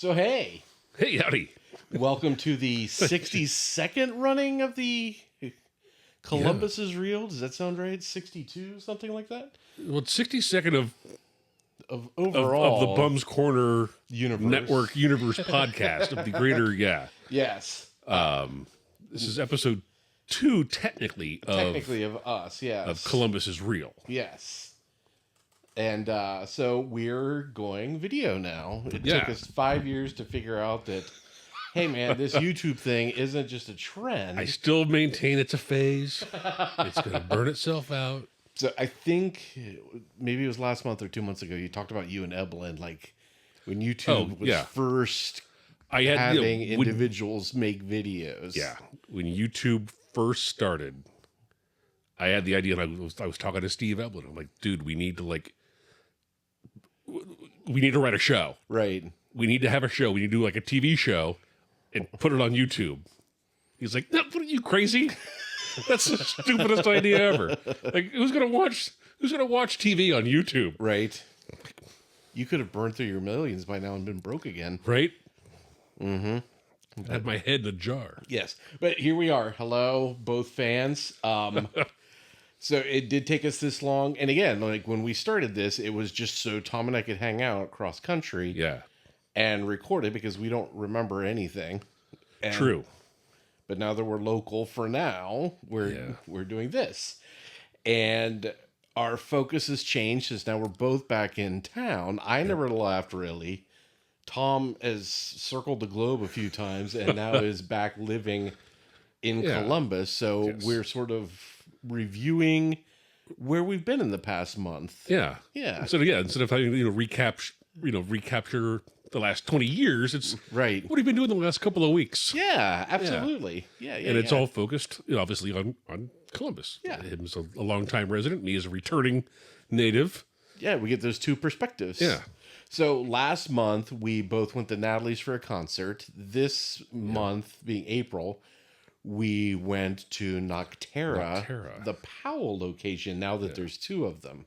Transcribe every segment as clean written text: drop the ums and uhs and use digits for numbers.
So, hey, Hey, howdy. welcome to the 62nd running of the Columbus is Real. Does that sound right? 62, something like that? Well, it's 62nd Of of overall the Bum's Corner universe. Network Universe podcast of the greater, Yes. This is episode 2, technically Technically of us, yes. of Columbus is Real. Yes. And so we're going video now. It Yeah. took us 5 years to figure out that, hey, man, this YouTube thing isn't just a trend. I still maintain it's a phase. It's going to burn itself out. So I think maybe it was last month or 2 months ago, you talked about you and Evelyn, like when YouTube was first I had having individuals make videos. Yeah. When YouTube first started, I had the idea, and I was talking to Steve Evelyn. I'm like, dude, we need to write a show. Right. We need to have a show. We need to do like a TV show and put it on YouTube. He's like, no, what are you, crazy? That's the stupidest idea ever. Like, who's gonna watch TV on YouTube? Right. You could have burned through your millions by now and been broke again. Right? Mm-hmm. I had my head in a jar. Yes. But here we are. Hello, both fans. So it did take us this long. And again, like when we started this, it was just so Tom and I could hang out cross country. Yeah. And record it because we don't remember anything. And, True. But now that we're local for now, we're doing this. And our focus has changed since now we're both back in town. I never left, really. Tom has circled the globe a few times and now is back living in Columbus. So we're sort of reviewing where we've been in the past month. Yeah. Yeah. Instead of having recapture the last 20 years, it's right. What have you been doing the last couple of weeks? Yeah, absolutely. Yeah. And it's all focused, obviously, on Columbus. Yeah. Him as a longtime resident, me as a returning native. Yeah, we get those two perspectives. Yeah. So last month, we both went to Natalie's for a concert. This month, being April, we went to Nocterra, the Powell location, now that there's two of them.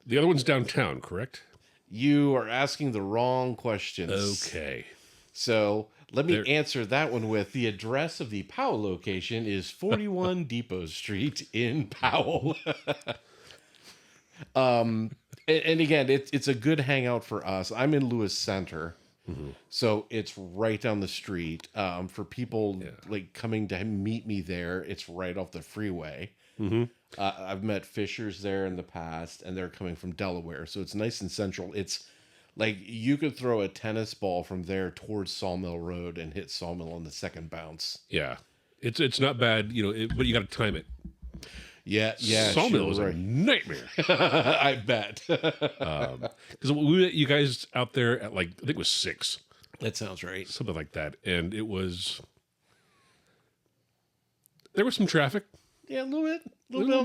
The other one's downtown, correct? You are asking the wrong questions. Okay. So let me answer that one with the address of the Powell location is 41 Depot Street in Powell. And again, it's a good hangout for us. I'm in Lewis Center, so it's right down the street. For people like coming to meet me there, it's right off the freeway. Mm-hmm. I've met Fishers there in the past, and they're coming from Delaware, so it's nice and central. It's like you could throw a tennis ball from there towards Sawmill Road and hit Sawmill on the second bounce. Yeah, it's not bad, but you got to time it. Yeah. Sawmill is a nightmare. I bet. Because we met you guys out there at I think it was 6. That sounds right. Something like that, and there was some traffic. Yeah, a little bit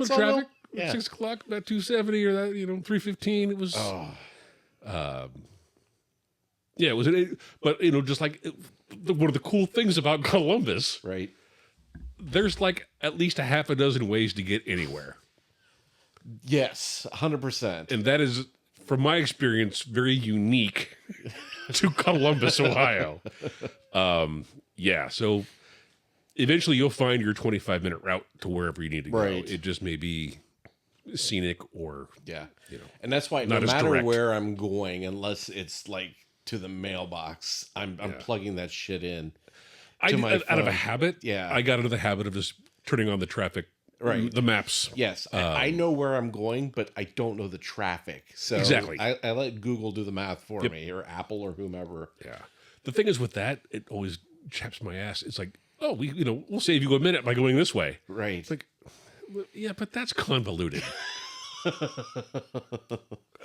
of traffic. Yeah. 6 o'clock, about 270 or that, 3:15. It was. Yeah, it was. But just one of the cool things about Columbus, right? There's at least a half a dozen ways to get anywhere. Yes, 100%. And that is, from my experience, very unique to Columbus, Ohio. So eventually you'll find your 25-minute route to wherever you need to go. Right. It just may be scenic or, And that's why no matter where I'm going, unless it's to the mailbox, I'm plugging that shit in. Out of a habit, I got into the habit of just turning on the traffic, the maps. Yes, I know where I'm going, but I don't know the traffic. So exactly. I let Google do the math for me, or Apple, or whomever. Yeah. The thing is with that, it always chaps my ass. It's like, oh, we'll save you a minute by going this way. Right. It's like, yeah, but that's convoluted.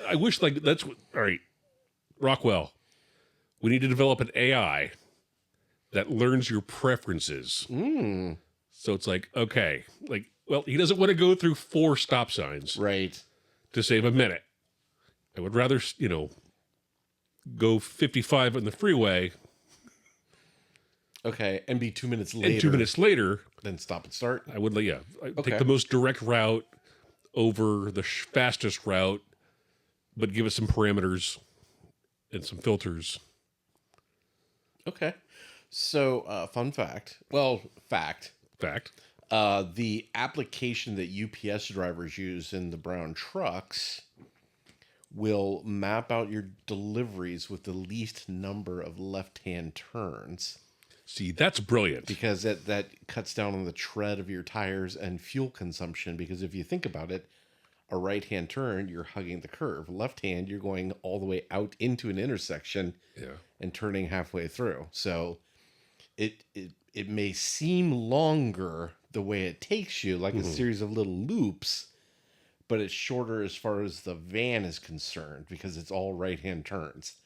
I wish that's what. All right, Rockwell, we need to develop an AI that learns your preferences. So it's okay, he doesn't want to go through 4 stop signs, right, to save a minute. I would rather, go 55 on the freeway. Okay, and be 2 minutes later. And 2 minutes later, then stop and start. I would, take the most direct route over the fastest route, but give it some parameters and some filters Okay. So, fun fact. Well, fact. Fact. The application that UPS drivers use in the brown trucks will map out your deliveries with the least number of left-hand turns See, that's brilliant. because that cuts down on the tread of your tires and fuel consumption. Because if you think about it, a right-hand turn, you're hugging the curve. Left hand, you're going all the way out into an intersection Yeah. and turning halfway through. So it may seem longer the way it takes you, like a series of little loops, but it's shorter as far as the van is concerned because it's all right-hand turns.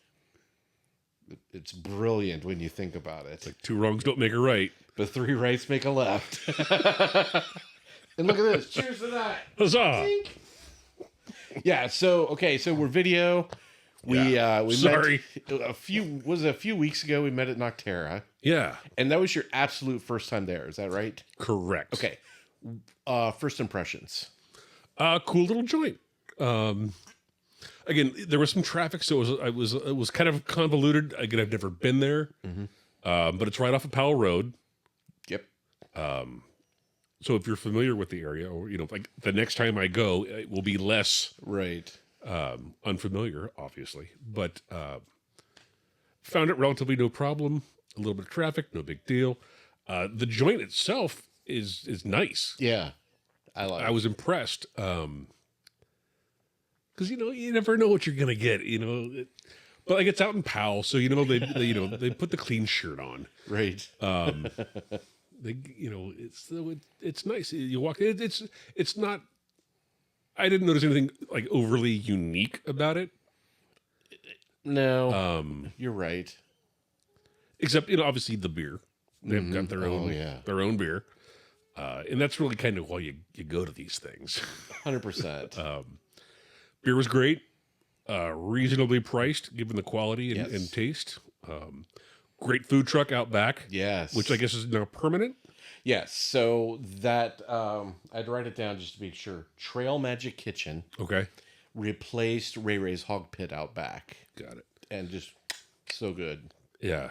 It's brilliant when you think about it. Like 2 wrongs don't make a right. But 3 rights make a left. And look at this. Cheers to that. Huzzah! Yeah, so we're video. We Sorry. met a few weeks ago. We met at Nocterra, Yeah. and that was your absolute first time there. Is that right? Correct. Okay. First impressions. Cool little joint. Again, there was some traffic, so it was kind of convoluted. Again, I've never been there, but it's right off of Powell Road. Yep. So if you're familiar with the area, or like the next time I go, it will be less Right. unfamiliar, obviously. But found it relatively no problem. A little bit of traffic, no big deal. The joint itself is nice. Yeah. I was impressed. Because you never know what you're gonna get. But like it's out in Powell, so they put the clean shirt on. Right. It's nice. You walk. It's not. I didn't notice anything like overly unique about it. No. You're right. Except obviously the beer. They've got their own their own beer, and that's really kind of why you go to these things. 100%. Beer was great, reasonably priced given the quality and taste. Great food truck out back. Yes. Which I guess is now permanent. Yes. So that I'd write it down just to be sure. Trail Magic Kitchen Okay. replaced Ray Ray's Hog Pit out back, Got it. and just so good. Yeah.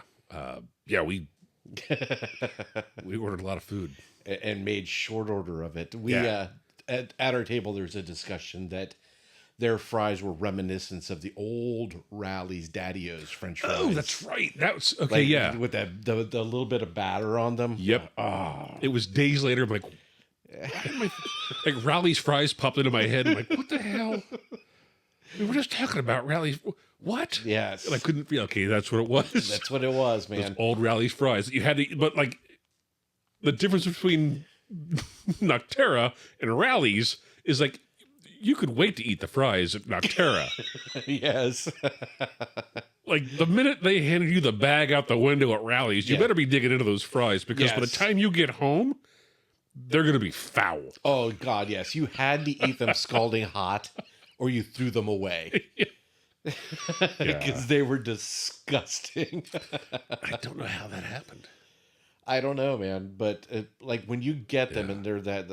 We ordered a lot of food. And made short order of it. We Yeah. at our table there's a discussion that their fries were reminiscent of the old Rally's Daddy-O's French fries. Oh, that's right. That's okay. Yeah. With that the little bit of batter on them. Yep. Oh. It was days later. I'm like, like Rally's fries popped into my head. I'm like, what the hell? We were just talking about Rally's. What? Yes. And I couldn't feel. Okay, that's what it was. That's what it was, man. Those old Rally's fries. You had to, but like the difference between Nocterra and Rally's is like you could wait to eat the fries at Nocterra. Yes. Like the minute they handed you the bag out the window at Rally's, you better be digging into those fries because by the time you get home, they're going to be foul. Oh God, yes. You had to eat them scalding hot, or you threw them away because they were disgusting. I don't know how that happened. I don't know, man, but like when you get them and they're that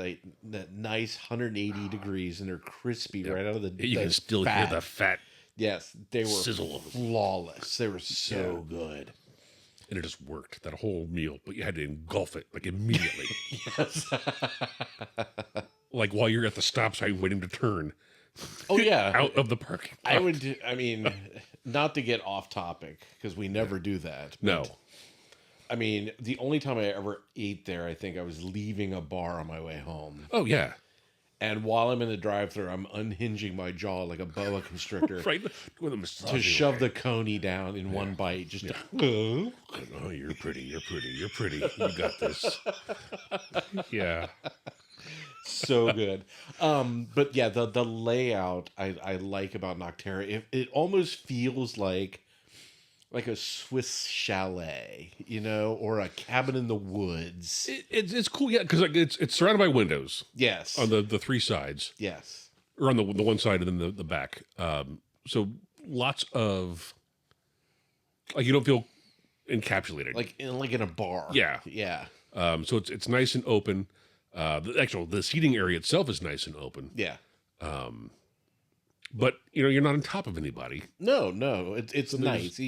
nice 180 degrees and they're crispy right out of the You can still hear the fat. Yes, they were sizzle. flawless. They were so good. And it just worked, that whole meal. But you had to engulf it, like, immediately. Yes. Like, while you're at the stop sign waiting to turn. Oh, yeah. Out of the parking lot. I mean, not to get off topic, because we never do that. No. I mean, the only time I ever ate there, I think I was leaving a bar on my way home. Oh, yeah. And while I'm in the drive-thru, I'm unhinging my jaw like a boa constrictor. Right. With a massage to shove the coney down in one bite. Just to, oh, you're pretty. You're pretty. You're pretty. You got this. Yeah. So good. But yeah, the layout I like about Nocterra. It almost feels like a Swiss chalet, or a cabin in the woods. It's cool, yeah, because like it's surrounded by windows. Yes. On the three sides. Yes. Or on the one side and then the back. So lots of, like, you don't feel encapsulated. Like in a bar. Yeah. Yeah. So it's nice and open. The seating area itself is nice and open. Yeah. But you're not on top of anybody. No, it's nice.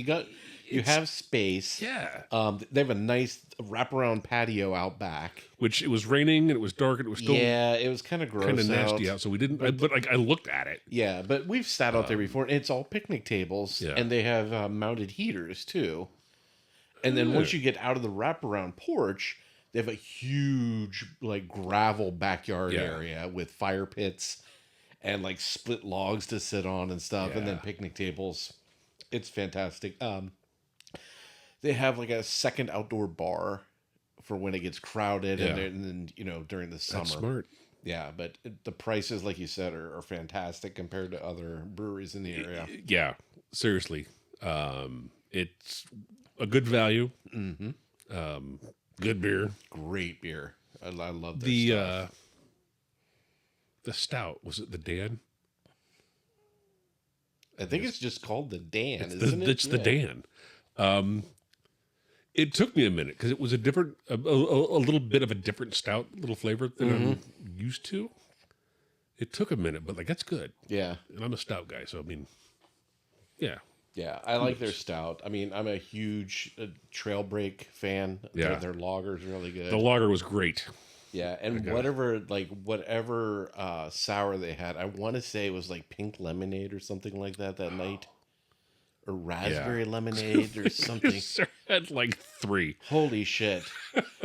You have space. Yeah. They have a nice wraparound patio out back. Which it was raining and it was dark and it was still Yeah, it was kind of gross, kind of nasty out. So we didn't. But like I looked at it. Yeah, but we've sat out there before, and it's all picnic tables, Yeah. and they have mounted heaters too. And then once you get out of the wraparound porch, they have a huge like gravel backyard area with fire pits and like split logs to sit on and stuff, and then picnic tables. It's fantastic. They have like a second outdoor bar for when it gets crowded, and then during the summer. That's smart. Yeah, but the prices, like you said, are fantastic compared to other breweries in the area. Yeah, seriously, it's a good value. Good beer. Great beer. I love this The stuff. the stout, was it the Dan? I think it's just called the Dan, It's isn't it? It's the Dan. It took me a minute because it was a different, a little bit of a different stout, little flavor than I'm used to. It took a minute, but like that's good. Yeah. And I'm a stout guy, so I mean, yeah. Yeah, I like their stout. I mean, I'm a huge Trail Break fan. Yeah. Their lager's really good. The lager was great. Yeah, and whatever sour they had, I want to say it was like pink lemonade or something like that night. Or raspberry lemonade or something. Sarah had like 3. Holy shit.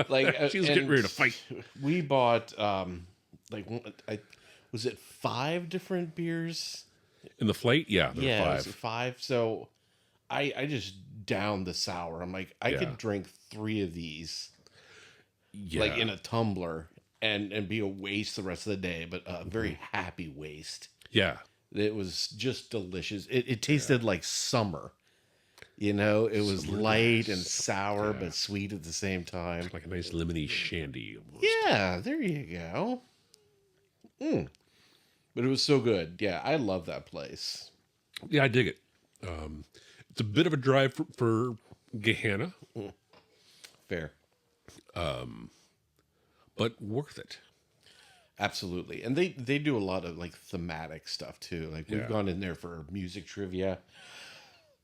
Like She was getting ready to fight. We bought was it 5 different beers? In the flight? Yeah, there Yeah, were it was 5. 5. So I just downed the sour. I'm like, I could drink 3 of these Yeah. like in a tumbler and be a waste the rest of the day, but a very happy waste. Yeah. It was just delicious. It tasted like summer. It was light and sour, but sweet at the same time. Like a nice lemony shandy. Almost. Yeah, there you go. But it was so good. Yeah, I love that place. Yeah, I dig it. It's a bit of a drive for Gehenna, Fair. but worth it. Absolutely. And they do a lot of like thematic stuff too. Like we've gone in there for music trivia.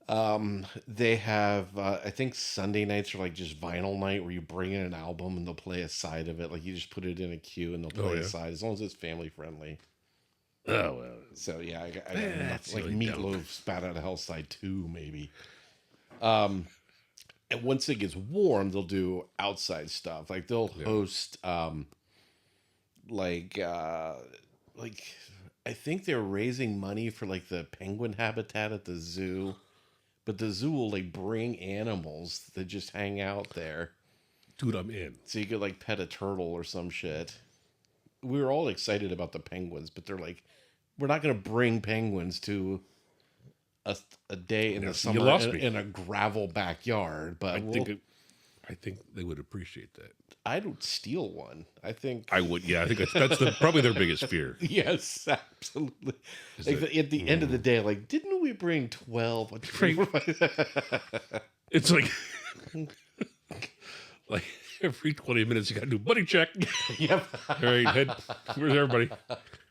They have I think Sunday nights are like just vinyl night where you bring in an album and they'll play a side of it. Like you just put it in a queue and they'll play a side as long as it's family friendly. Oh, well. So yeah, I got nothing. Like really Meatloaf Spat Out of Hell side 2 maybe. And once it gets warm, they'll do outside stuff. Like they'll host like I think they're raising money for like the penguin habitat at the zoo, but the zoo will like bring animals that just hang out there. Dude, I'm in. So you could like pet a turtle or some shit. We were all excited about the penguins, but they're like, we're not going to bring penguins to a day in the summer in a gravel backyard. But I think they would appreciate that. I don't steal one. I think I would. Yeah, I think that's probably their biggest fear. Yes, absolutely. Like at the end of the day, like, didn't we bring 12? It's like every 20 minutes you got to do buddy check. Yep. All right, head. Where's everybody?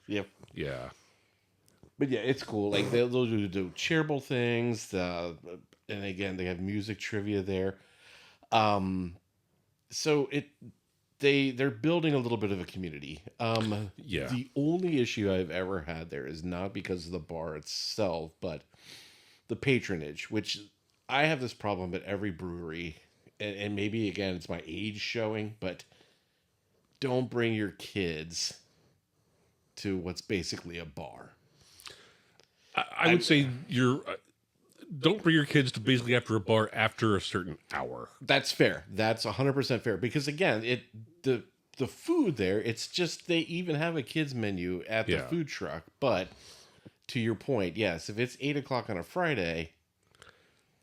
Yep. Yeah. But yeah, it's cool. Like they'll do charitable things. And again, they have music trivia there. So they're building a little bit of a community. Yeah. The only issue I've ever had there is not because of the bar itself, but the patronage, which I have this problem at every brewery, and maybe again it's my age showing, but don't bring your kids to what's basically a bar. I would say don't bring your kids to basically after a bar after a certain hour. That's fair. That's 100% fair because again, the food there, it's just they even have a kids menu at the food truck. But to your point, yes, if it's 8:00 on a Friday,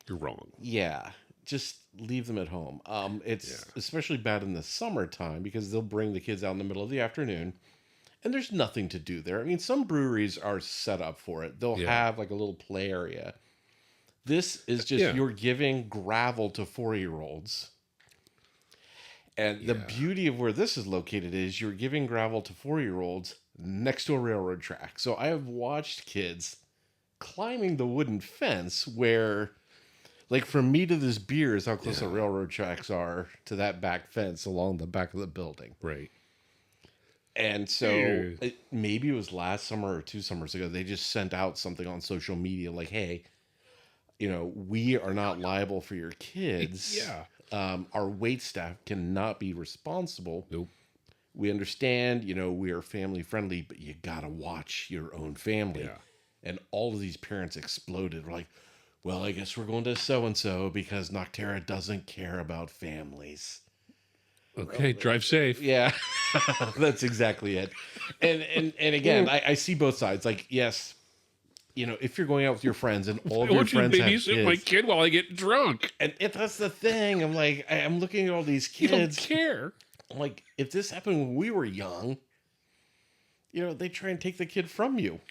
you're wrong. Yeah, just leave them at home. It's especially bad in the summertime because they'll bring the kids out in the middle of the afternoon. And there's nothing to do there. I mean, some breweries are set up for it. They'll have like a little play area. This is just you're giving gravel to 4-year-olds. And the beauty of where this is located is you're giving gravel to 4-year-olds next to a railroad track. So I have watched kids climbing the wooden fence where, Like from me to this beer is how close the railroad tracks are to that back fence along the back of the building. Right. And so maybe it was last summer or 2 summers ago, they just sent out something on social media like, hey, we are not liable for your kids. Yeah. Our wait staff cannot be responsible. Nope. We understand, we are family friendly, but you got to watch your own family. Yeah. And all of these parents exploded. We're like, well, I guess we're going to so-and-so because Nocterra doesn't care about families. Okay, drive safe. Yeah, that's exactly it. And again, I see both sides. Like, yes, if you're going out with your friends and all of I your want you to friends have babysit my kids, kid while I get drunk. and if that's the thing, I'm like, I'm looking at all these You don't kids. care. I'm like, if this happened when we were young, they try and take the kid from you.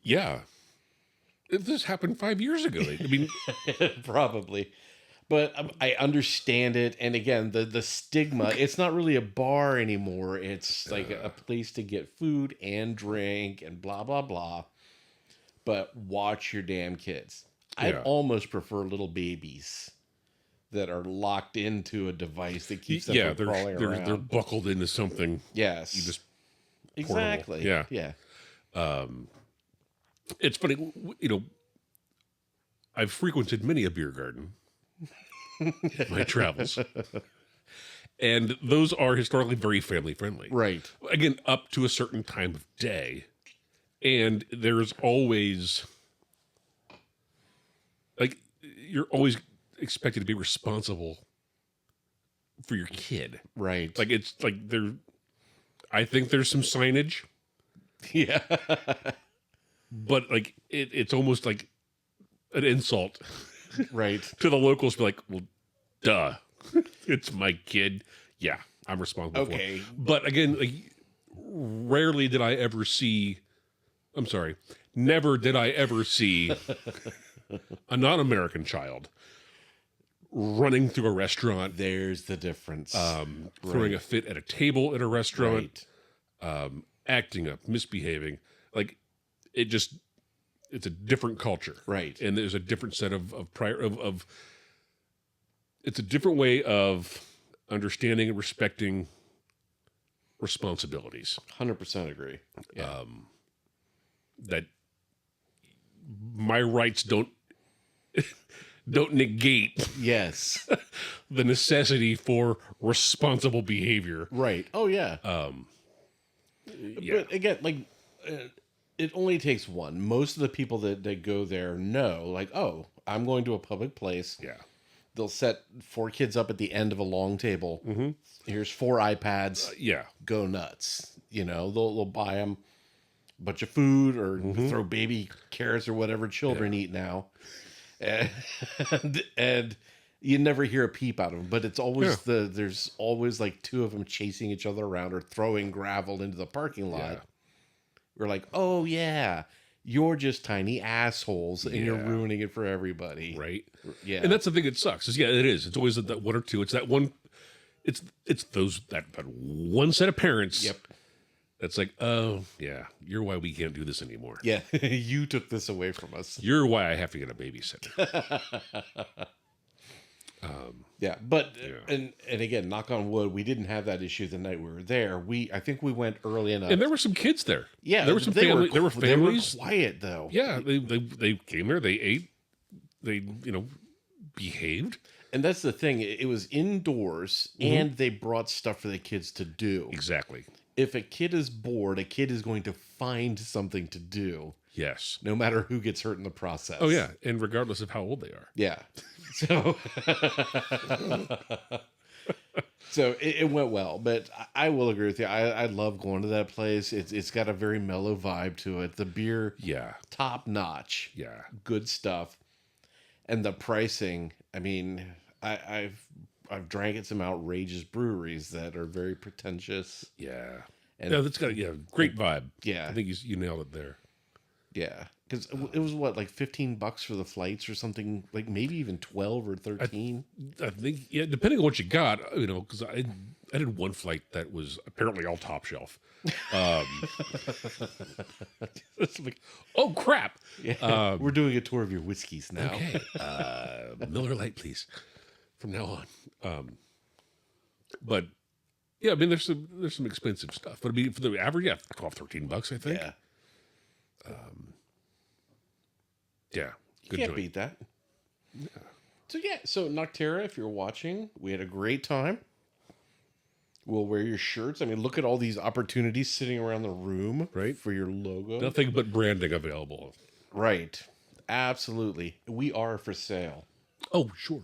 Yeah. If this happened 5 years ago, I mean, Probably. But I understand it. And again, the stigma, it's not really a bar anymore. It's like a place to get food and drink and blah, blah, blah. But watch your damn kids. I'd Yeah. almost prefer little babies that are locked into a device that keeps them from crawling around. they're buckled into something. Yes. You just exactly. Yeah. Yeah. It's funny, I've frequented many a beer garden in my travels, and those are historically very family friendly. Right. Again, up to a certain time of day, and there's always you're always expected to be responsible for your kid. Right. Like it's like I think there's some signage, yeah. but like it's almost like an insult Right. to the locals. Be like, well, duh, it's my kid. Yeah, I'm responsible for Okay. it. But again, like, rarely did I ever see. I'm sorry, never did I ever see a non-American child running through a restaurant, There's the difference. throwing a fit at a table at a restaurant, Right. acting up, misbehaving. Like it's a different culture, Right. and there's a different set of it's a different way of understanding and respecting responsibilities 100% agree. Yeah. that my rights don't negate Yes. the necessity for responsible behavior. Right. Oh, yeah. Yeah. But again, like, it only takes one. Most of the people that go there know, like, oh, I'm going to a public place. Yeah. They'll set 4 kids up at the end of a long table. Mm-hmm. Here's 4 iPads. Yeah. Go nuts. They'll buy them a bunch of food or throw baby carrots or whatever children eat now. And you never hear a peep out of them, but it's always there's always like 2 of them chasing each other around or throwing gravel into the parking lot. Yeah. We're like, oh yeah, you're just tiny assholes and you're Yeah. ruining it for everybody. Right. Yeah. And that's the thing that sucks. Is it is. It's always that one or two. It's that one. It's that one set of parents. Yep. That's like, oh yeah, you're why we can't do this anymore. Yeah. You took this away from us. You're why I have to get a babysitter. Yeah. But and again, knock on wood, we didn't have that issue the night we were there. I think we went early enough. And there were some kids there. Yeah, there were some families. There were families. They were quiet though. Yeah, they came there. They ate. They behaved. And that's the thing. It was indoors, and they brought stuff for the kids to do. Exactly. If a kid is bored, a kid is going to find something to do, Yes. no matter who gets hurt in the process. Oh yeah, and regardless of how old they are. Yeah. So, so it went well, but I will agree with you. I love going to that place. It's got a very mellow vibe to it. The beer, Yeah. top notch. Yeah. Good stuff. And the pricing, I mean, I've drank at some outrageous breweries that are very pretentious. Yeah. And Yeah, that's got great vibe. Yeah. I think you nailed it there. Yeah, because it was what, like $15 for the flights or something, like maybe even 12 or 13. I think depending on what you got, because I did one flight that was apparently all top shelf. It's like, oh crap! Yeah, we're doing a tour of your whiskeys now. Okay, Miller Lite, please, from now on. But yeah, I mean, there's some expensive stuff, but I mean, for the average, yeah, $12-13, I think. Yeah, Yeah, you good can't joint. beat that. Yeah. So Nocterra, if you're watching, we had a great time. We'll wear your shirts. I mean, look at all these opportunities sitting around the room, Right. for your logo. Nothing but branding available. Right. Absolutely. We are for sale. Oh, sure.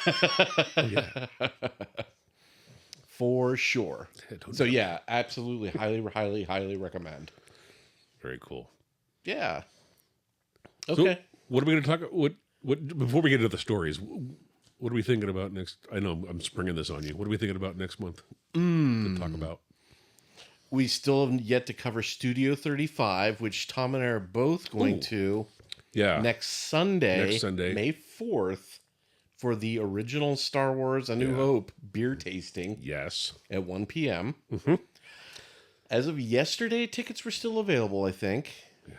Oh, yeah. For sure. Don't So doubt. yeah, absolutely. Highly recommend. Very cool. Yeah. So, Okay. what are we going to talk? What before we get into the stories? What are we thinking about next? I know I'm springing this on you. What are we thinking about next month to talk about? We still have yet to cover Studio 35, which Tom and I are both going Ooh. to Yeah. next Sunday, Next Sunday. May 4th, for the original Star Wars A New Yeah. Hope beer tasting Yes. at 1 p.m. Mhm. As of yesterday, tickets were still available, I think. Yeah.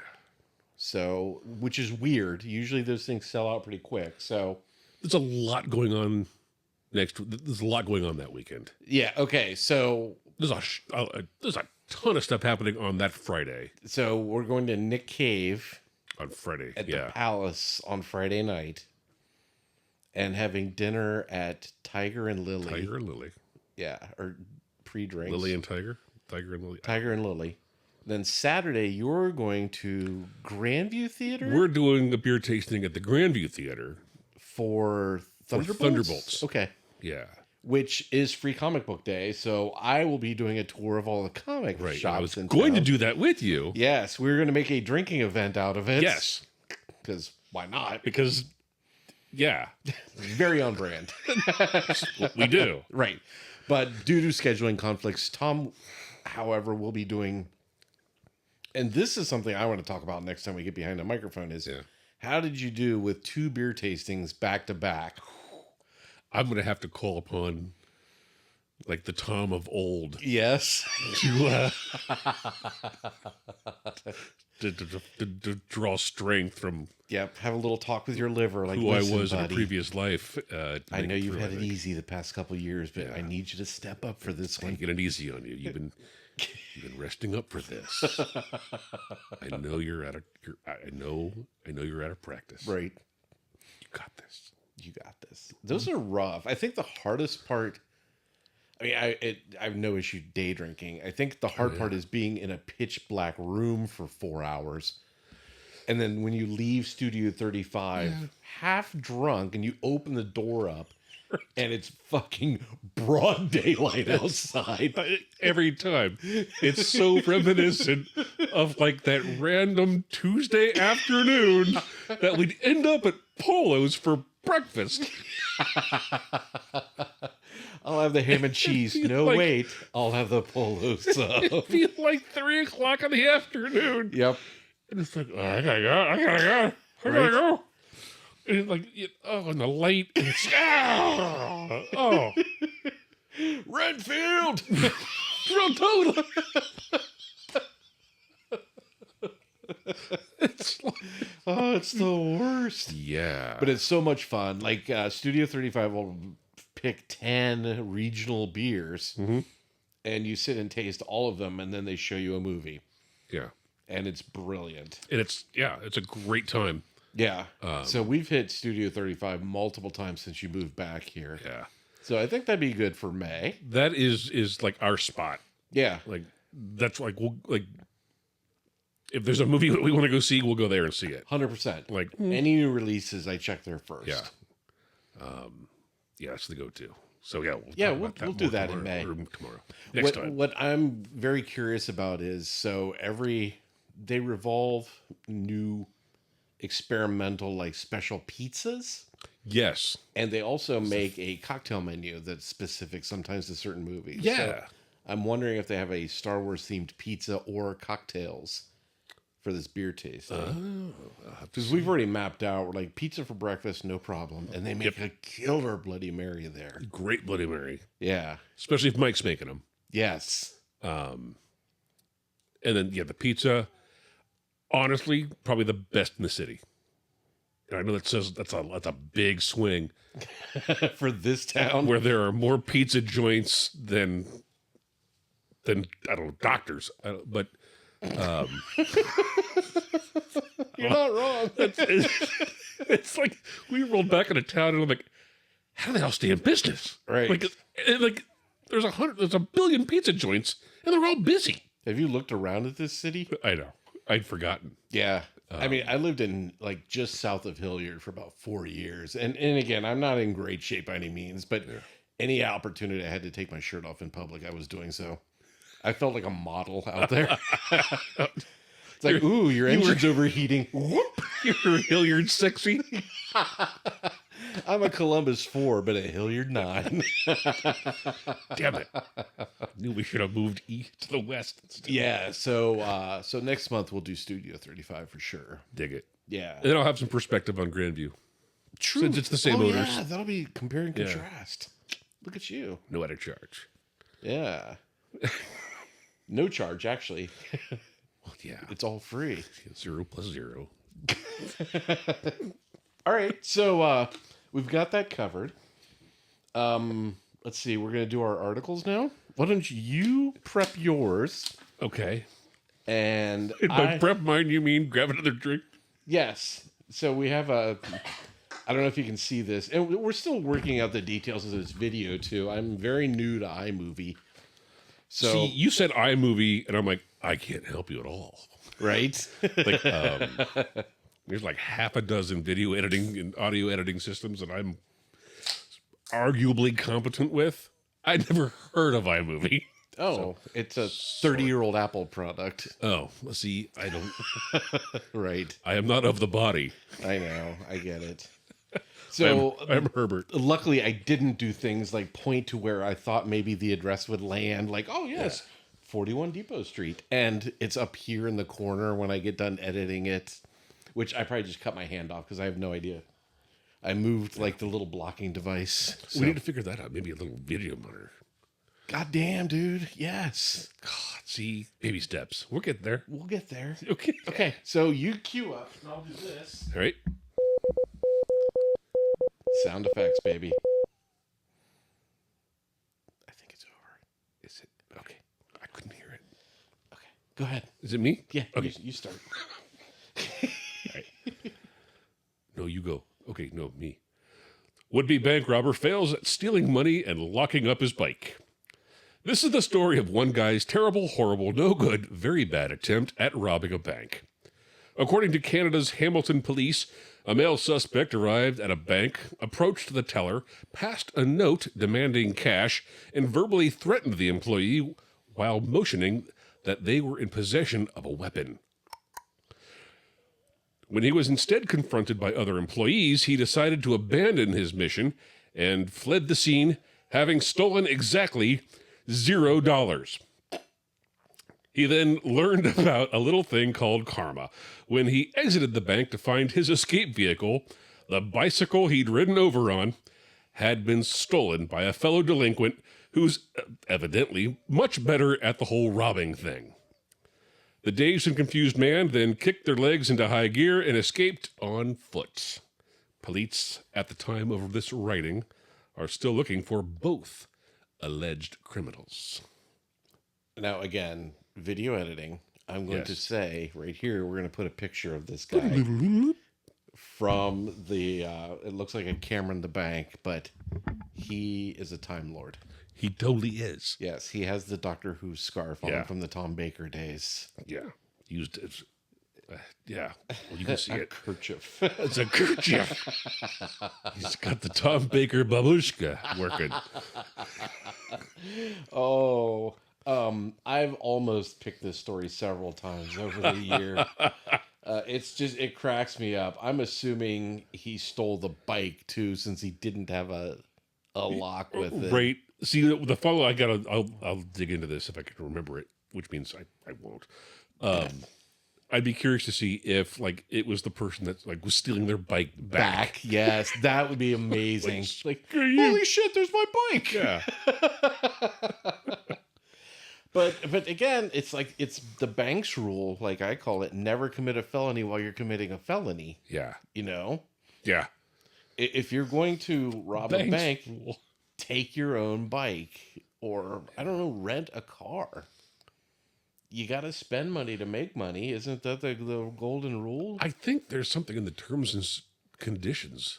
So, which is weird. Usually those things sell out pretty quick. So, There's a lot going on There's a lot going on that weekend. yeah, okay. So There's a ton of stuff happening on that Friday. we're going to Nick Cave On Friday, at yeah. the Palace on Friday night and having dinner at Tiger and Lily. Tiger and Lily. Yeah, or pre-drinks. Lily and Tiger. Tiger and Lily. Tiger and Lily. Then Saturday, you're going to Grandview Theater We're doing a beer tasting at the Grandview Theater. for Thunderbolts? Thunderbolts. Okay. Yeah. Which is free comic book day, so I will be doing a tour of all the comic Right. shops I was in going town. to do that with you. Yes, we're going to make a drinking event out of it. Yes. Because why not? Because, yeah, Very on brand. we do. Right. But due to scheduling conflicts, Tom, however, will be doing, and this is something I want to talk about next time we get behind the microphone, is Yeah. how did you do with 2 beer tastings back to back? I'm going to have to call upon, like, the Tom of old Yes. to draw strength from Yep. Have a little talk with your liver. Like, who I listen, was in a buddy, previous life. I know you've had it easy the past couple years, but I need you to step up for this one. Taking it easy on you. You've been resting up for this. I know you're at a. I know you're at a practice. Right. You got this. You got this. Those are rough. I think the hardest part. I mean, I have no issue day drinking. I think the hard part is being in a pitch black room for 4 hours, and then when you leave Studio 35, half drunk, and you open the door up, and it's fucking broad daylight outside. Every time, it's so reminiscent of like that random Tuesday afternoon that we'd end up at Polo's for breakfast. I'll have the ham and cheese. No, Like- wait. I'll have the polo sub. It'd be like 3:00 in the afternoon. Yep. And it's like, I gotta go. Right. go. And it's like, and the light. And it's, oh, Redfield! real total. It's like, Oh, it's the worst. yeah. But it's so much fun. Like, Studio 35 will pick 10 regional beers, and you sit and taste all of them, and then they show you a movie. yeah. And it's brilliant. And it's a great time. Yeah. So we've hit Studio 35 multiple times since you moved back here. Yeah. So I think that'd be good for May. That is like our spot. Yeah. Like that's like we'll like if there's a movie that we want to go see, we'll go there and see it. 100%. Like Any new releases, I check there first. yeah. Yeah, it's the go-to. So yeah, we'll do that in May. Tomorrow. Next time. What I'm very curious about is, so they revolve new experimental, like, special pizzas, Yes. and they also make a cocktail menu that's specific sometimes to certain movies. Yeah. So I'm wondering if they have a Star Wars themed pizza or cocktails for this beer tasting. Oh, Because we've already mapped out, we're like, pizza for breakfast, no problem. And they make a killer Bloody Mary there. great Bloody Mary, Yeah. especially if Mike's making them. Yes. And then the pizza. Honestly, probably the best in the city. And I know that says that's a big swing For this town. where there are more pizza joints than I don't know, doctors. But You're not wrong. it's like we rolled back into town and I'm like, how do they all stay in business? Right. Like there's a billion pizza joints and they're all busy. Have you looked around at this city? I know. I'd forgotten. Yeah. I mean, I lived in like just south of Hilliard for about 4 years. And again, I'm not in great shape by any means, but any opportunity I had to take my shirt off in public, I was doing so. I felt like a model out there. It's like, ooh, your engine's overheating. Whoop. You're Hilliard sexy. I'm a Columbus 4, but a Hilliard 9. Damn it. Knew we should have moved east to the west instead. Yeah, so next month we'll do Studio 35 for sure. Dig it. Yeah. And then I'll have some perspective on Grandview. True. Since it's the same oh, owners. Yeah, that'll be compare and contrast. Look at you. No added charge. Yeah. No charge, actually. Well, yeah. It's all free. 0 plus 0. All right, so we've got that covered. Let's see, we're going to do our articles now. Why don't you prep yours? Okay. And By prep mine, you mean grab another drink? Yes. So we have I don't know if you can see this. And we're still working out the details of this video, too. I'm very new to iMovie. So, See, you said iMovie, and I'm like, I can't help you at all. right? Like, there's like half a dozen video editing and audio editing systems that I'm arguably competent with. I'd never heard of iMovie. Oh, it's a 30-year-old Apple product. Oh, let's see. I don't. Right. I am not of the body. I know. I get it. So I'm Herbert. luckily, I didn't do things like point to where I thought maybe the address would land. Like, oh, yes, 41 Depot Street. And it's up here in the corner when I get done editing it, which I probably just cut my hand off because I have no idea. I moved like the little blocking device. So. We need to figure that out. Maybe a little video monitor. God damn, dude. Yes. God, see, baby steps. We'll get there. We'll get there. Okay. Okay. So you cue up and I'll do this. All right. Sound effects, baby. I think it's over. Is it? Okay. I couldn't hear it. Okay. Go ahead. Is it me? Yeah. Okay. You start. All right. No, you go. Okay, no, me. Would-be bank robber fails at stealing money and locking up his bike. This is the story of one guy's terrible, horrible, no good, very bad attempt at robbing a bank. According to Canada's Hamilton police, a male suspect arrived at a bank, approached the teller, passed a note demanding cash, and verbally threatened the employee while motioning that they were in possession of a weapon. When he was instead confronted by other employees, he decided to abandon his mission and fled the scene, having stolen exactly $0. He then learned about a little thing called karma when he exited the bank to find his escape vehicle, the bicycle he'd ridden over on, had been stolen by a fellow delinquent who's evidently much better at the whole robbing thing. The dazed and confused man then kicked their legs into high gear and escaped on foot. Police, at the time of this writing, are still looking for both alleged criminals. Now, again, video editing. I'm going to Yes. say right here, we're going to put a picture of this guy from the, it looks like a camera in the bank, but he is a Time Lord. He totally is. Yes, he has the Doctor Who scarf on Yeah. from the Tom Baker days. Yeah. Used as, yeah. Well, you can see A it. kerchief. It's a kerchief. He's got the Tom Baker babushka working. Oh, I've almost picked this story several times over the year. It cracks me up. I'm assuming he stole the bike too, since he didn't have a lock with it. Right. See, the follow, I'll dig into this if I can remember it, which means I won't. I'd be curious to see if like it was the person that like was stealing their bike back. Yes, that would be amazing. Like, Screw you. holy shit, there's my bike. Yeah. But again, it's like it's the bank's rule, like I call it, never commit a felony while you're committing a felony. Yeah. You know? Yeah. If you're going to rob a Bank's bank, rule. take your own bike, or I don't know, rent a car. You got to spend money to make money. Isn't that the golden rule? I think there's something in the terms and conditions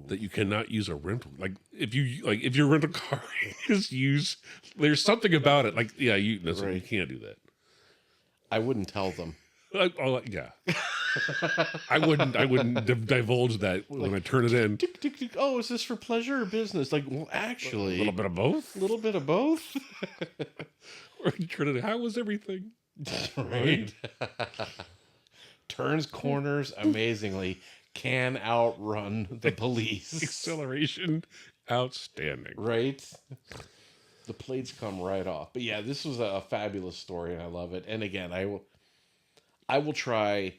that you cannot use a rental. Like if you rent a car, just use. There's something about it. Like yeah, you can't do that. I wouldn't tell them. Yeah. I wouldn't divulge that when I turn it in. Tick, tick, tick. Oh, is this for pleasure or business? Like, well, actually, A little bit of both. A little bit of both. Or you turn it in. How was everything? Right. Turns corners amazingly. Can outrun the police. Acceleration, outstanding. Right. The plates come right off. But yeah, this was a fabulous story, and I love it. And again, I will try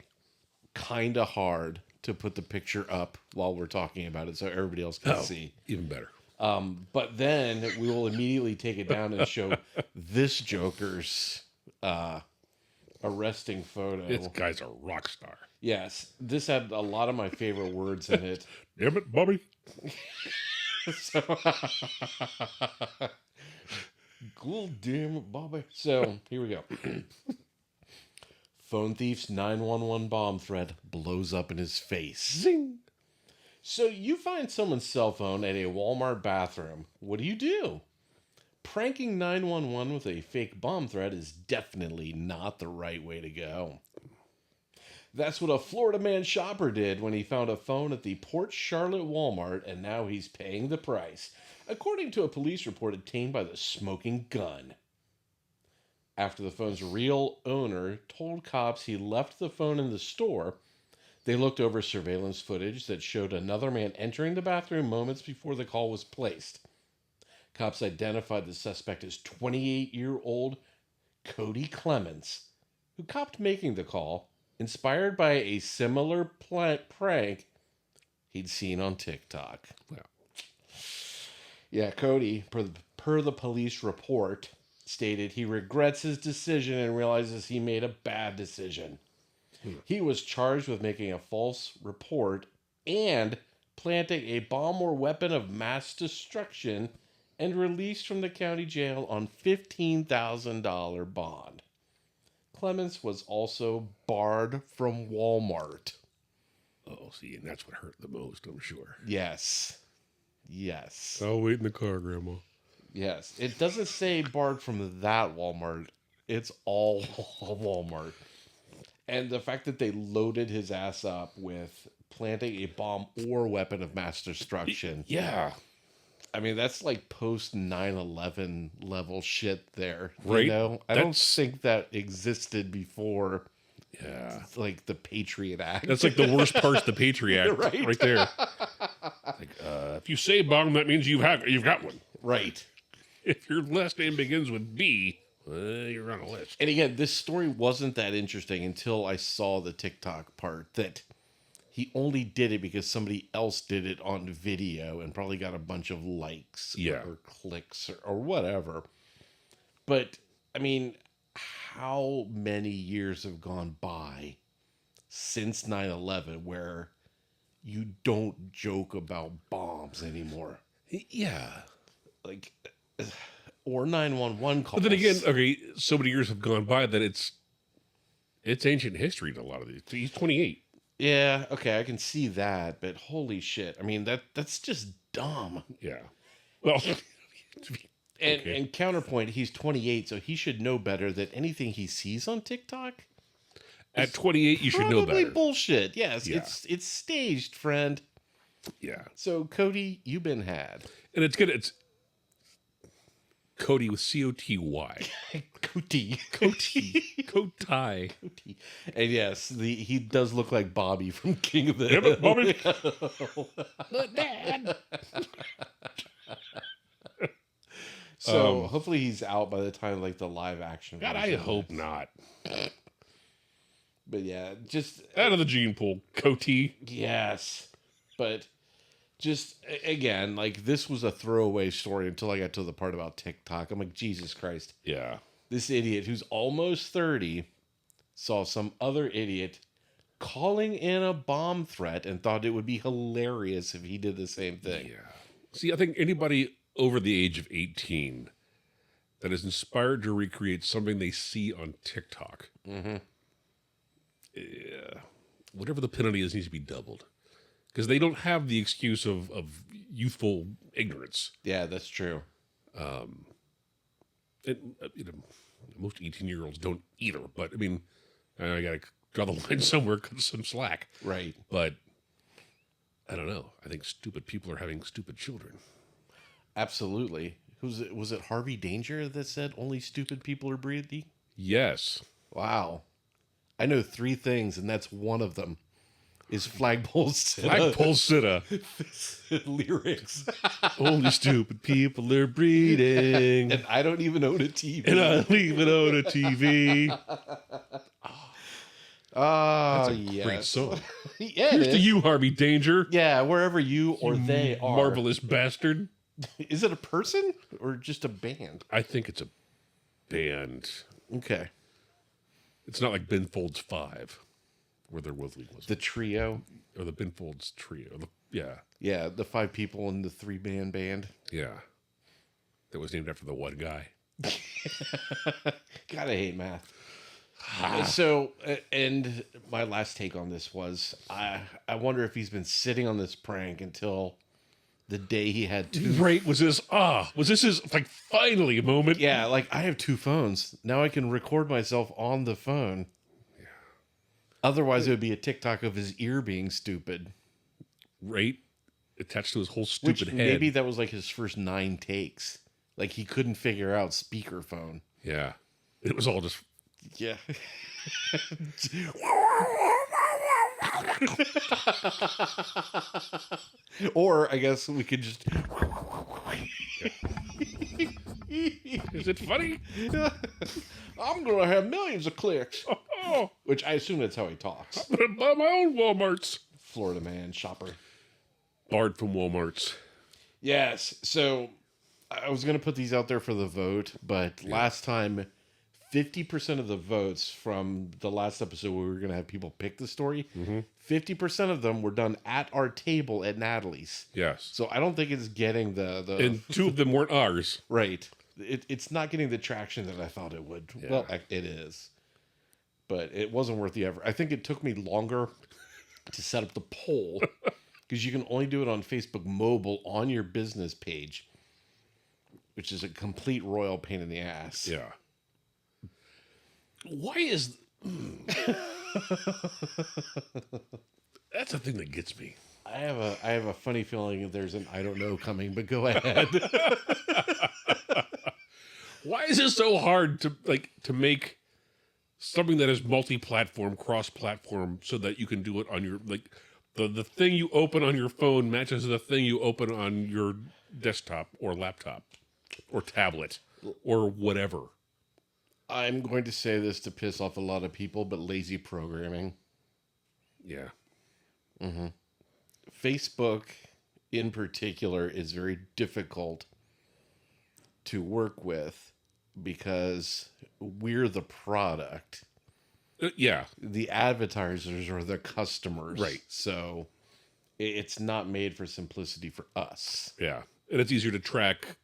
kind of hard to put the picture up while we're talking about it so everybody else can see. Even better. But then we will immediately take it down and show this Joker's arresting photo. This guy's a rock star. Yes, this had a lot of my favorite words in it. Damn it, Bobby. So, cool, damn it, Bobby. So here we go. Phone thief's 911 bomb threat blows up in his face. Zing. So you find someone's cell phone at a Walmart bathroom. What do? Pranking 911 with a fake bomb threat is definitely not the right way to go. That's what a Florida man shopper did when he found a phone at the Port Charlotte Walmart, and now he's paying the price, according to a police report obtained by the Smoking Gun. After the phone's real owner told cops he left the phone in the store, they looked over surveillance footage that showed another man entering the bathroom moments before the call was placed. Cops identified the suspect as 28-year-old Cody Clements, who copped making the call, inspired by a similar prank he'd seen on TikTok. Well, yeah, Cody, per the police report, stated he regrets his decision and realizes he made a bad decision. He was charged with making a false report and planting a bomb or weapon of mass destruction and released from the county jail on $15,000 bond. Clements was also barred from Walmart. oh, see, and that's what hurt the most, I'm sure. Yes. I'll wait in the car, Grandma. Yes. It doesn't say barred from that Walmart. It's all Walmart. And the fact that they loaded his ass up with planting a bomb or weapon of mass destruction. Yeah. I mean, that's like post 9/11 level shit there. Right. You know? I don't think that existed before. Yeah. Like the Patriot Act. That's like the worst part's the Patriot Act right there. Like, if you say bomb, that means you've got one. Right. If your last name begins with B, you're on a list. And again, this story wasn't that interesting until I saw the TikTok part that he only did it because somebody else did it on video and probably got a bunch of likes or clicks or whatever. But, I mean, how many years have gone by since 9/11 where you don't joke about bombs anymore? Yeah. Like, or 911 calls. But then again, okay, so many years have gone by that it's ancient history in a lot of these. He's 28. Yeah, okay, I can see that, but holy shit. I mean, that's just dumb. Yeah. Well, and counterpoint, he's 28, so he should know better that anything he sees on TikTok at 28, you should know probably better. Bullshit. Yes, Yeah. it's staged, friend. Yeah. So Cody, you've been had. And it's good. It's Cody with C-O-T-Y. Cody. Coty. Cody. And yes, he does look like Bobby from King of the Damn it, Bobby. But Dad. So hopefully he's out by the time like the live action. God, I version hope is. not. But yeah, just Out of the gene pool, Coty. yes. But just again, like this was a throwaway story until I got to the part about TikTok. I'm like, Jesus Christ. Yeah. This idiot who's almost 30 saw some other idiot calling in a bomb threat and thought it would be hilarious if he did the same thing. Yeah. See, I think anybody over the age of 18 that is inspired to recreate something they see on TikTok, yeah, whatever the penalty is needs to be doubled. Because they don't have the excuse of youthful ignorance. Yeah, that's true. And, most 18-year-olds don't either. But, I mean, I got to draw the line somewhere, cut some slack. Right. But, I don't know. I think stupid people are having stupid children. Absolutely. Was it Harvey Danger that said only stupid people are breathing? Yes. Wow. I know 3 things, and that's one of them. Is flagpole sitta. Flagpole sitta. Lyrics. Only stupid people are breeding. And I don't even own a TV. And I don't even own a TV. Oh, That's a yes. great song. Yeah, Here's it to is. you, Harvey Danger. Yeah, wherever you or they are. Marvelous bastard. Is it a person or just a band? I think it's a band. Okay. It's not like Ben Folds 5, where there was The trio. or the Ben Folds trio. Yeah, Yeah, the 5 people in the 3-man band. yeah. That was named after the one guy. Gotta hate math. So, and my last take on this was, I wonder if he's been sitting on this prank until the day he had 2. Right? Was this his like finally moment? Yeah, like I have 2 phones. Now I can record myself on the phone. Yeah. Otherwise, it would be a TikTok of his ear being stupid. Right? Attached to his whole stupid head. Maybe that was like his first 9 takes. Like he couldn't figure out speakerphone. Yeah. It was all just Yeah. Or I guess we could just. Is it funny? I'm gonna have millions of clicks. Oh, Which I assume that's how he talks. I'm gonna buy my own Walmarts. Florida man, shopper. Barred from Walmarts. Yes. So I was gonna put these out there for the vote, but last time 50% of the votes from the last episode where we were going to have people pick the story, 50% of them were done at our table at Natalie's. Yes. So I don't think it's getting the And 2 of them weren't ours. right. It's not getting the traction that I thought it would. Yeah. Well, it is. But it wasn't worth the effort. I think it took me longer to set up the poll because you can only do it on Facebook mobile on your business page, which is a complete royal pain in the ass. Yeah. Why is that's the thing that gets me. I have a funny feeling there's an I don't know coming, but go ahead. Why is it so hard to make something that is multi-platform, cross-platform, so that you can do it on your the thing you open on your phone matches the thing you open on your desktop or laptop or tablet or whatever. I'm going to say this to piss off a lot of people, but lazy programming. Yeah. Facebook, in particular, is very difficult to work with because we're the product. Yeah. The advertisers are the customers. Right. So it's not made for simplicity for us. Yeah. And it's easier to track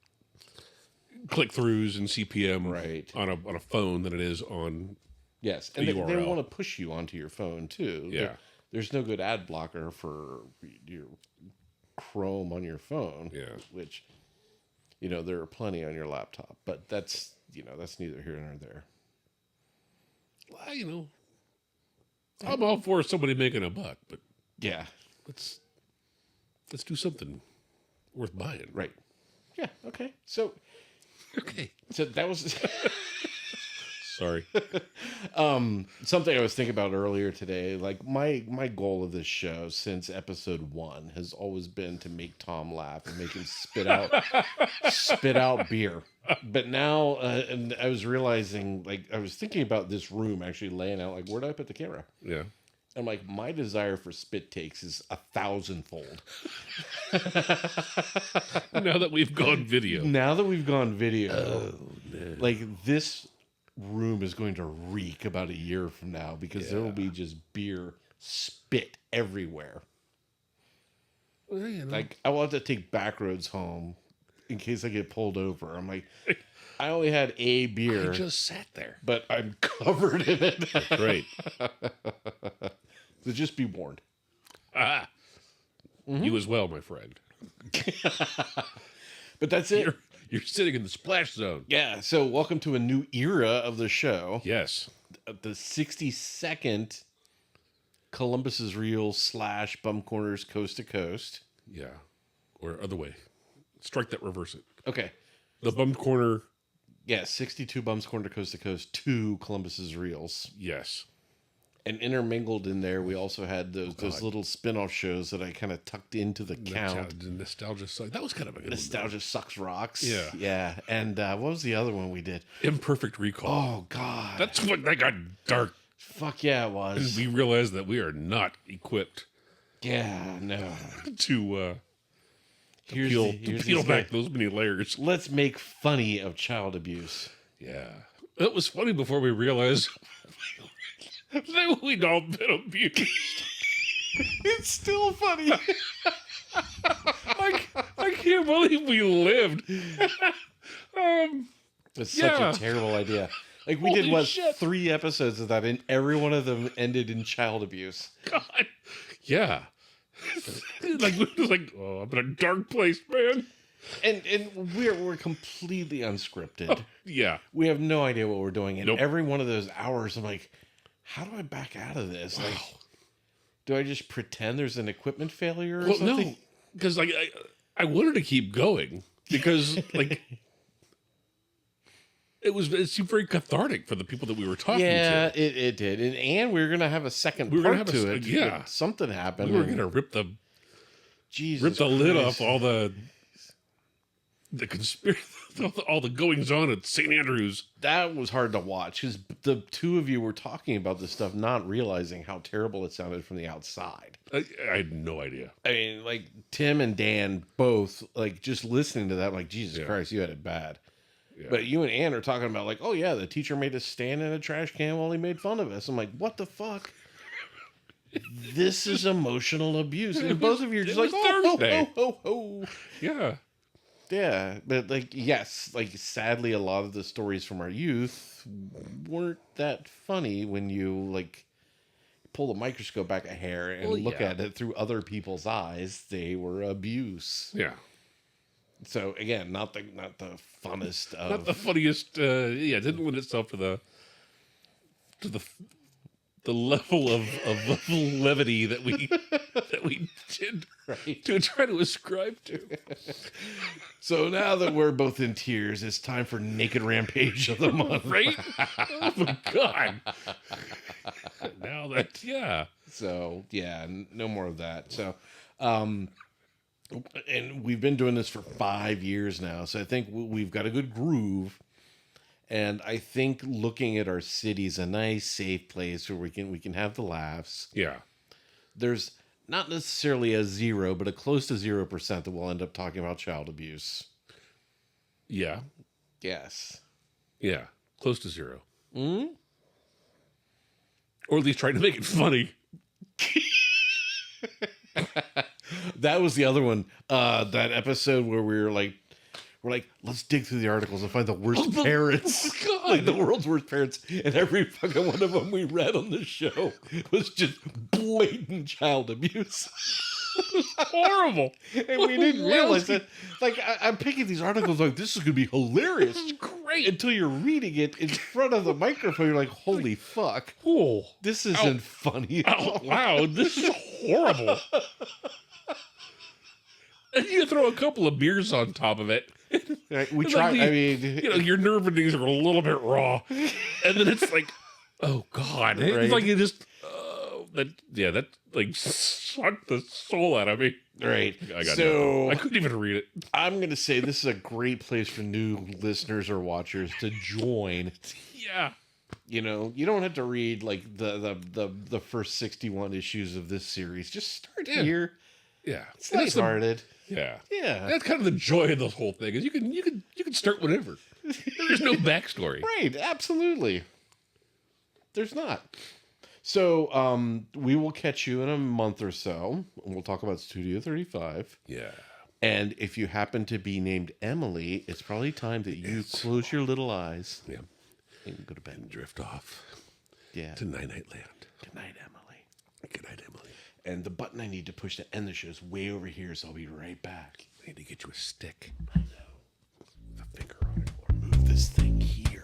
click-throughs and CPM Right. on a phone than it is on Yes. And the they URL. want to push you onto your phone, too. Yeah. There's no good ad blocker for your Chrome on your phone. Yeah. Which, there are plenty on your laptop. But that's neither here nor there. Well, I'm all for somebody making a buck, but Yeah. let's do something worth buying. Right. Yeah. Okay. So Okay. that was Sorry. something I was thinking about earlier today. Like my goal of this show since episode 1 has always been to make Tom laugh and make him spit out beer. But now, and I was realizing, like, I was thinking about this room actually laying out, like, where did I put the camera? Yeah. I'm like, my desire for spit takes is 1,000-fold. Now that we've gone video. Now that we've gone video, like, this room is going to reek about a year from now because there will be just beer spit everywhere. Well, you know. Like, I will have to take back roads home in case I get pulled over. I'm like, I only had a beer, I just sat there. but I'm covered in it. That's right. So just be warned. You as well, my friend. But that's it. You're sitting in the splash zone. Yeah, so welcome to a new era of the show. Yes. The 62nd Columbus's Reel / Bum Corners Coast to Coast. Yeah. Or other way. Strike that, reverse it. Okay. The bum corner. Yeah, 62 Bums Corner Coast to Coast, 2 Columbus's Reels. Yes. And intermingled in there, we also had those little spin-off shows that I kind of tucked into the count. Nostalgia sucks. That was kind of a good Nostalgia Sucks Rocks. Yeah. Yeah. And what was the other one we did? one. Imperfect Recall. Oh, God. That's what that got dark. Fuck yeah, it And was. we realized that we are not equipped Yeah, no. to Here's peel this back guy. those many layers. Let's make funny of child abuse. Yeah. It was funny before we realized that we'd all been abused. It's still funny. I can't believe we lived. It's Yeah. such a terrible idea. Like, we did, Holy what, shit. 3 episodes of that, and every one of them ended in child abuse. God. Yeah. Like, we was like, oh, I'm in a dark place, man. And we're completely unscripted. Yeah. We have no idea what we're doing. And Nope. every one of those hours, I'm like, how do I back out of this? Like, do I just pretend there's an equipment failure or Well, something? no. Because, like, I wanted to keep going because, like, it seemed very cathartic for the people that we were talking Yeah, to. it did. And we were going to have a second We were part gonna have to a- it. yeah. but something happened. We were and going to rip the lid Christ. off all the conspiracy, all the goings on at St. Andrews. That was hard to watch because the two of you were talking about this stuff, not realizing how terrible it sounded from the outside. I had no idea. I mean, like, Tim and Dan both, like, just listening to that, like, Jesus Yeah. Christ, you had it bad. Yeah. But you and Ann are talking about, like, oh yeah, the teacher made us stand in a trash can while he made fun of us. I'm like, what the fuck? This is emotional abuse. And both of you are just like, was oh, Thursday. oh. Yeah. Yeah, but, like, yes, like, sadly, a lot of the stories from our youth weren't that funny when you, like, pull the microscope back a hair and look yeah. at it through other people's eyes. They were abuse. Yeah. So again, not the funnest of. Not the funniest. It didn't lend itself to the level of levity that we did Right. to try to ascribe to. So now that we're both in tears, it's time for Naked Rampage of the Month. Right? Oh my God. Now that, yeah. So yeah, no more of that. So, and we've been doing this for 5 years now. So I think we've got a good groove. And I think looking at our city is a nice, safe place where we can have the laughs. Yeah. There's not necessarily a 0, but a close to 0% that we'll end up talking about child abuse. Yeah. Yes. Yeah. Close to 0. Mm-hmm. Or at least trying to make it funny. That was the other one. That episode where we're like, let's dig through the articles and find the worst parents. God. Like the world's worst parents. And every fucking one of them we read on the show was just blatant child abuse. Horrible. And we didn't realize that. Like, I'm picking these articles like, this is going to be hilarious. Great. Until you're reading it in front of the microphone, you're like, holy fuck. Oh. This isn't funny. Out loud. This is horrible. And you throw a couple of beers on top of it. Right, we It's try. like I mean, your nerve endings are a little bit raw, and then it's like, oh God, Right. it's like you just, oh that like sucked the soul out of me. Right. I got So nothing. I couldn't even read it. I'm going to say this is a great place for new listeners or watchers to join. Yeah. You know, you don't have to read like the first 61 issues of this series. Just start here. Yeah. It's And that's the- lighthearted. Yeah. Yeah. That's kind of the joy of the whole thing is you can start whenever. There's no backstory. Right. Absolutely. There's not. So we will catch you in a month or so, and we'll talk about Studio 35. Yeah. And if you happen to be named Emily, it's probably time that you close your little eyes Yeah. and go to bed. And drift off Yeah. to Night Night Land. Good night, Emily. Good night, Emily. And the button I need to push to end the show is way over here, so I'll be right back. I need to get you a stick. I know. With a finger on it. Or move this thing here.